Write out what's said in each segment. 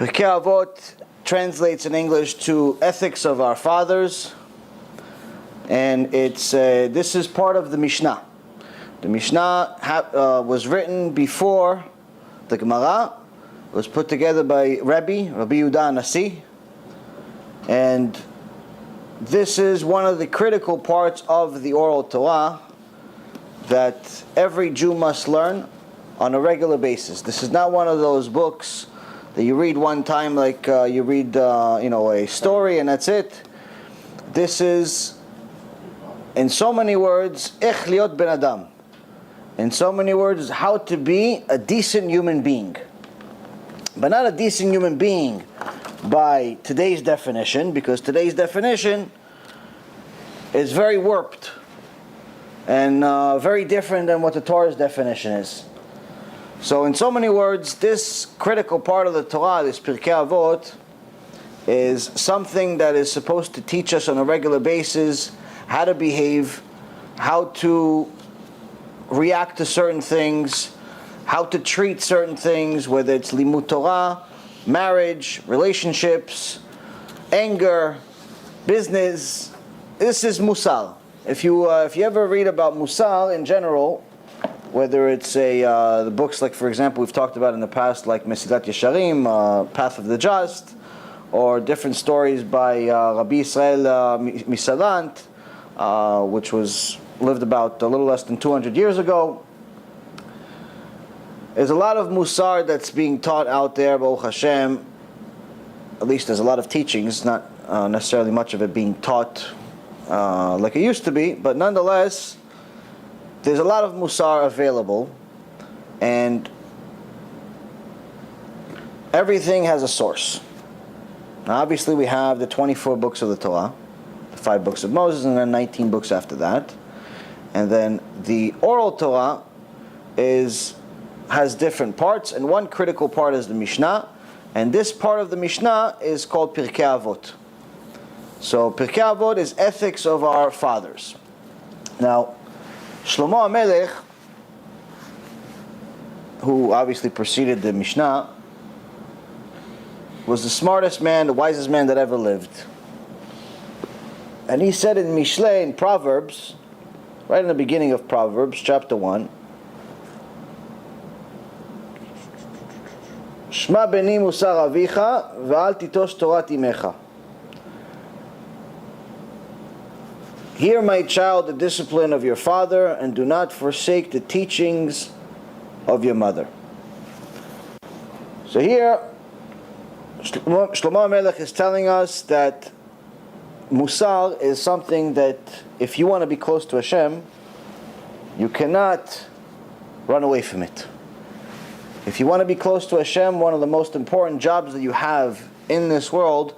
Pirkei Avot translates in English to ethics of our fathers, and this is part of the Mishna. The Mishna was written before the Gemara. It was put together by Rabbi Yaron and this is one of the critical parts of the oral Torah that every Jew must learn on a regular basis. This is not one of those books that you read one time, like you read a story and that's it. This is, in so many words, ech liot ben adam. In so many words, how to be a decent human being. But not a decent human being by today's definition, because today's definition is very warped and very different than what the Torah's definition is. So in so many words, this critical part of the Torah, this Pirkei Avot, is something that is supposed to teach us on a regular basis how to behave, how to react to certain things, how to treat certain things, whether it's limud Torah, marriage, relationships, anger, business. This is Mussar. If you ever read about Mussar in general, whether it's the books like, for example, we've talked about in the past, like Mesilat Yesharim, Path of the Just, or different stories by Rabbi Israel Misalant, which was lived about a little less than 200 years ago. There's a lot of Mussar that's being taught out there, Baruch Hashem. At least there's a lot of teachings, not necessarily much of it being taught like it used to be, but nonetheless, there's a lot of Mussar available, and everything has a source. Now obviously we have the 24 books of the Torah, the 5 books of Moses, and then 19 books after that. And then the oral Torah has different parts, and one critical part is the Mishnah, and this part of the Mishnah is called Pirkei Avot. So Pirkei Avot is ethics of our fathers. Now, Shlomo HaMelech, who obviously preceded the Mishnah, was the smartest man, the wisest man that ever lived. And he said in Mishle, in Proverbs, right in the beginning of Proverbs, chapter 1, Shma beni musar avicha ve'al titosh torat imecha. Hear, my child, the discipline of your father, and do not forsake the teachings of your mother. So here, Shlomo HaMelech is telling us that Mussar is something that if you want to be close to Hashem, you cannot run away from it. If you want to be close to Hashem, one of the most important jobs that you have in this world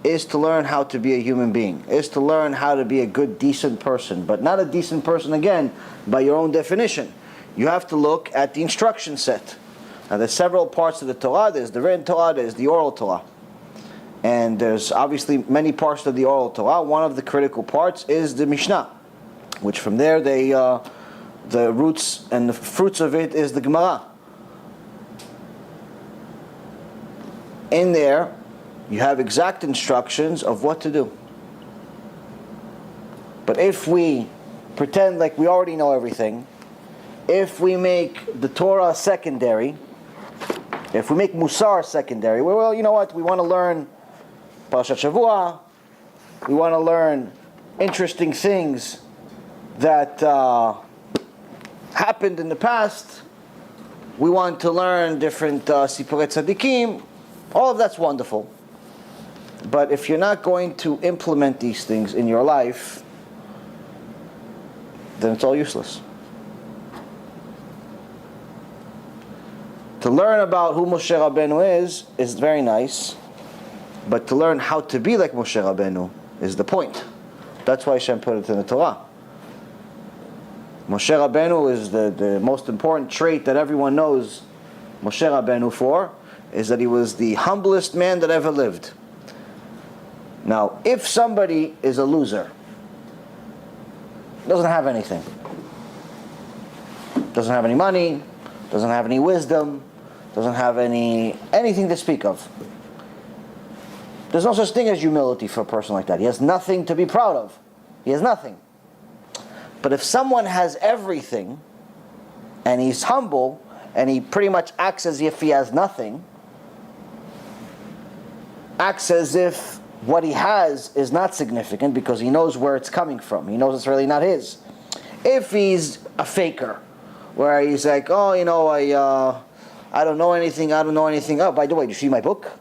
is to learn how to be a human being, is to learn how to be a good, decent person, but not a decent person, again, by your own definition. You have to look at the instruction set. Now there's several parts of the Torah. There's the written Torah, there's the oral Torah. And there's obviously many parts of the oral Torah. One of the critical parts is the Mishnah, which from there, the roots and the fruits of it is the Gemara. In there, you have exact instructions of what to do. But if we pretend like we already know everything, if we make the Torah secondary, if we make Mussar secondary, well, you know what, we want to learn Parashat Shavua, we want to learn interesting things that happened in the past, we want to learn different Sipurei Tzadikim, all of that's wonderful. But if you're not going to implement these things in your life, then it's all useless. To learn about who Moshe Rabbeinu is very nice, but to learn how to be like Moshe Rabbeinu is the point. That's why Hashem put it in the Torah. Moshe Rabbeinu is the most important trait that everyone knows Moshe Rabbeinu for, is that he was the humblest man that ever lived. Now, if somebody is a loser, doesn't have anything, doesn't have any money, doesn't have any wisdom, doesn't have anything to speak of, There's no such thing as humility for a person like that. He has nothing to be proud of. He has nothing. But if someone has everything, and he's humble, and he pretty much acts as if he has nothing, acts as if what he has is not significant because he knows where it's coming from. He knows it's really not his. If he's a faker, where he's like, oh, I don't know anything, Oh, by the way, did you see my book?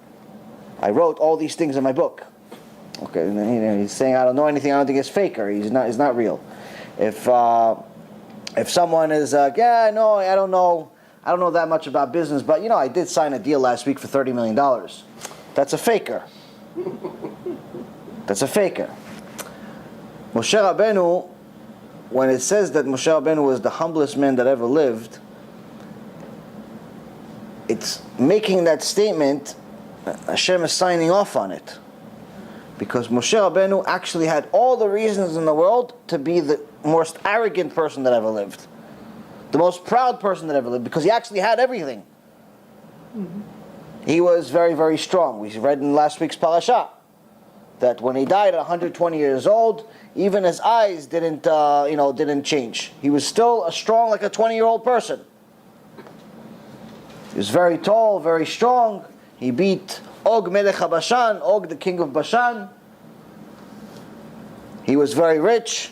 I wrote all these things in my book. Okay, and then he's saying, I don't know anything, I don't think it's faker. He's not real. If someone is yeah, no, I don't know that much about business, but I did sign a deal last week for $30 million. That's a faker. That's a faker. Moshe Rabbeinu, when it says that Moshe Rabbeinu was the humblest man that ever lived, it's making that statement, Hashem is signing off on it. Because Moshe Rabbeinu actually had all the reasons in the world to be the most arrogant person that ever lived. The most proud person that ever lived, because he actually had everything. Mm-hmm. He was very, very strong. We read in last week's parasha that when he died at 120 years old, even his eyes didn't change. He was still strong like a 20-year-old person. He was very tall, very strong. He beat Og Melech HaBashan, Og the king of Bashan. He was very rich.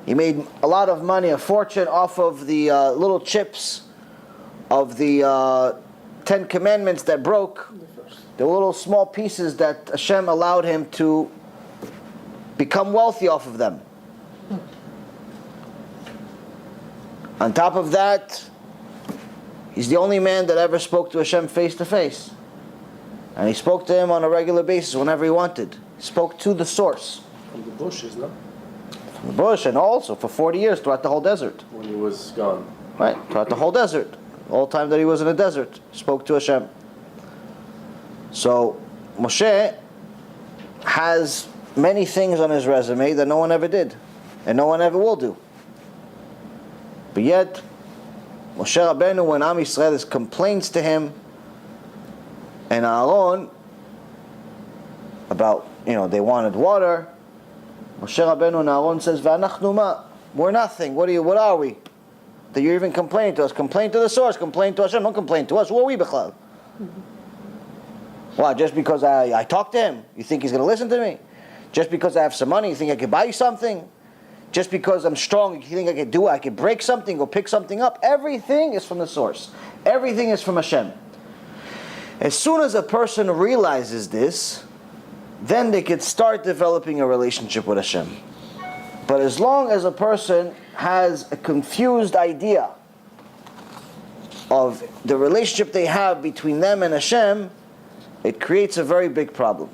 He made a lot of money, a fortune, off of the little chips of the 10 commandments that broke. The little small pieces that Hashem allowed him to become wealthy off of them. On top of that, he's the only man that ever spoke to Hashem face to face. And he spoke to him on a regular basis whenever he wanted. He spoke to the source. From the bushes, no? From the bush, and also for 40 years throughout the whole desert. When he was gone. Right, throughout the whole desert. All the time that he was in the desert, spoke to Hashem. So, Moshe has many things on his resume that no one ever did. And no one ever will do. But yet, Moshe Rabbeinu, when Am Yisrael complains to him, and Aaron, about, they wanted water, Moshe Rabbeinu and Aaron says, V'anachnu ma? We're nothing. What are we? That you're even complaining to us. Complain to the source. Complain to Hashem. Don't complain to us. Who are we, Bichlal? Why? Just because I talk to him, you think he's going to listen to me? Just because I have some money, you think I could buy you something? Just because I'm strong, you think I could break something, go pick something up? Everything is from the source. Everything is from Hashem. As soon as a person realizes this, then they could start developing a relationship with Hashem. But as long as a person has a confused idea of the relationship they have between them and Hashem, it creates a very big problem.